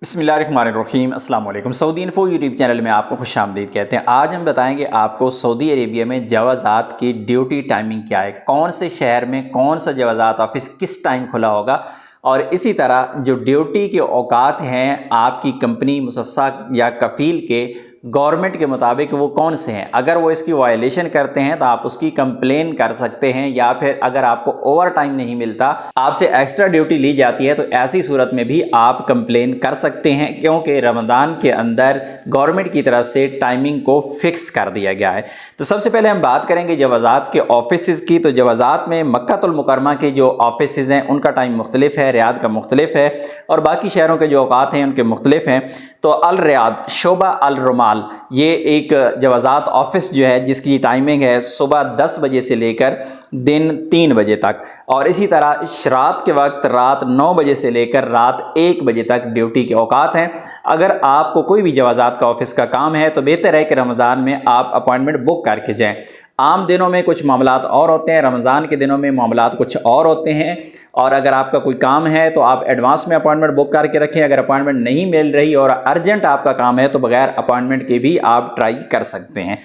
बिस्मिल्लाहिर्रहमानिर्रहीम अस्सलाम वालेकुम। सऊदी इन्फो यूट्यूब चैनल में आपको खुश आमदीद कहते हैं। आज हम बताएंगे आपको सऊदी अरेबिया में जवाज़ात की ड्यूटी टाइमिंग क्या है, कौन से शहर में कौन सा जवाज़ात ऑफिस किस टाइम खुला होगा, और इसी तरह जो ड्यूटी के औकात हैं आपकी कंपनी मुसस्सा या कफ़ील के गवर्नमेंट के मुताबिक वो कौन से हैं। अगर वो इसकी वायलेशन करते हैं तो आप उसकी कंप्लेन कर सकते हैं, या फिर अगर आपको ओवर टाइम नहीं मिलता, आपसे एक्स्ट्रा ड्यूटी ली जाती है, तो ऐसी सूरत में भी आप कंप्लेन कर सकते हैं, क्योंकि रमज़ान के अंदर गवर्नमेंट की तरफ से टाइमिंग को फिक्स कर दिया गया है। तो सबसे पहले हम बात करेंगे जवाज़ात के ऑफिस की। तो जवाज़ात में मक्कातुल मुकरमा के जो ऑफिस हैं उनका टाइम मुख्तलिफ है, रियाद का मुख्तलिफ है, और बाकी शहरों के जो औकात हैं उनके मुख्तलिफ हैं। तो अल रियाद शोबा अल रुमाल ये एक जवाज़ात ऑफिस जो है जिसकी टाइमिंग है सुबह 10 बजे से लेकर दिन 3 बजे तक, और इसी तरह रात के वक्त रात 9 बजे से लेकर रात 1 बजे तक ड्यूटी के औकात हैं। अगर आपको कोई भी जवाज़ात का ऑफिस का काम है तो बेहतर है कि रमज़ान में आप अपॉइंटमेंट बुक करके जाएँ। आम दिनों में कुछ मामलात और होते हैं, रमज़ान के दिनों में मामलात कुछ और होते हैं, और अगर आपका कोई काम है तो आप एडवांस में अपॉइंटमेंट बुक करके रखें। अगर अपॉइंटमेंट नहीं मिल रही और अर्जेंट आपका काम है तो बगैर अपॉइंटमेंट के भी आप ट्राई कर सकते हैं।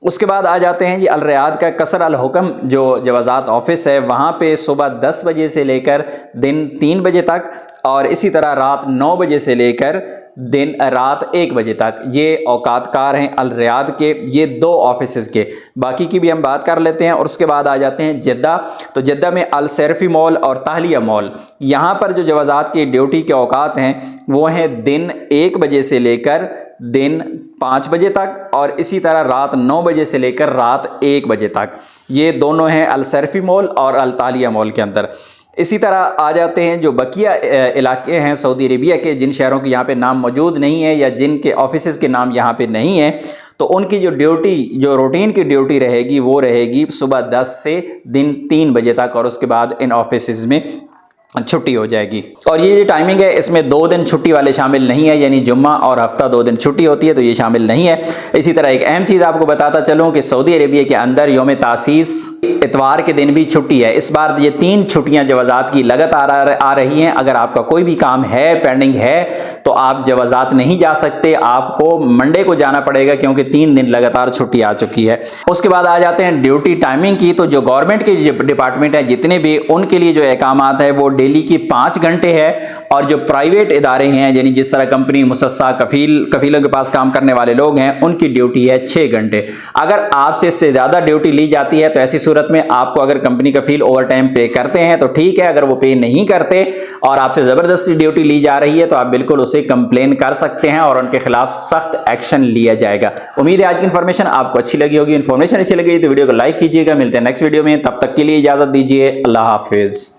उसके बाद आ जाते हैं जी अल रियाद का कसर अल हुक्म जो जवाज़ात ऑफिस है, वहाँ पे सुबह 10 बजे से लेकर दिन 3 बजे तक, और इसी तरह रात 9 बजे से लेकर दिन रात 1 बजे तक ये औकातकार हैं अल रियाद के, ये 2 ऑफिस के। बाकी की भी हम बात कर लेते हैं। और उसके बाद आ जाते हैं जद्दा। तो जद्दा में अल सरफी मॉल और ताहलिया मॉल, यहाँ पर जो जवाज़ात की ड्यूटी के औकात हैं वो हैं दिन 1 बजे से लेकर दिन 5 बजे तक, और इसी तरह रात 9 बजे से लेकर रात 1 बजे तक। ये दोनों हैं अल सरफी मॉल और अल ताहलिया मॉल के अंदर। इसी तरह आ जाते हैं जो बकिया इलाके हैं सऊदी अरेबिया के, जिन शहरों के यहाँ पे नाम मौजूद नहीं है या जिनके ऑफिस के नाम यहाँ पे नहीं है, तो उनकी जो ड्यूटी जो रूटीन की ड्यूटी रहेगी वो रहेगी सुबह 10 से दिन 3 बजे तक, और उसके बाद इन ऑफिस में छुट्टी हो जाएगी। और ये जो टाइमिंग है इसमें 2 दिन छुट्टी वाले शामिल नहीं है, यानी जुम्मा और हफ्ता 2 दिन छुट्टी होती है, तो ये शामिल नहीं है। इसी तरह एक अहम चीज़ आपको बताता चलूँ कि सऊदी अरेबिया के अंदर यौम तासीस इतवार के दिन भी छुट्टी है। इस बार ये 3 छुट्टियां जवाज़ात की लगातार आ रही हैं। अगर आपका कोई भी काम है पेंडिंग है तो आप जवाज़ात नहीं जा सकते, आपको मंडे को जाना पड़ेगा, क्योंकि 3 दिन लगातार छुट्टी आ चुकी है। उसके बाद आ जाते हैं ड्यूटी टाइमिंग की। तो जो गवर्नमेंट के डिपार्टमेंट है जितने भी, उनके लिए जो अहकामात है वो डेली की 5 घंटे है, और जो प्राइवेट इदारे हैं यानी जिस तरह कंपनी मुसस्सा कफीलों के पास काम करने वाले लोग हैं उनकी ड्यूटी है 6 घंटे। अगर आपसे इससे ज़्यादा ड्यूटी ली जाती है तो ऐसी सूरत में आपको, अगर कंपनी कफील ओवर टाइम पे करते हैं तो ठीक है, अगर वो पे नहीं करते और आपसे ज़बरदस्ती ड्यूटी ली जा रही है तो आप बिल्कुल उसे कंप्लेन कर सकते हैं और उनके खिलाफ सख्त एक्शन लिया जाएगा। उम्मीद है आज की इन्फॉर्मेशन आपको अच्छी लगी होगी। इन्फॉर्मेशन अच्छी लगी तो वीडियो को लाइक कीजिएगा। मिलते हैं नेक्स्ट वीडियो में, तब तक के लिए इजाज़त दीजिए। अल्लाह हाफिज़।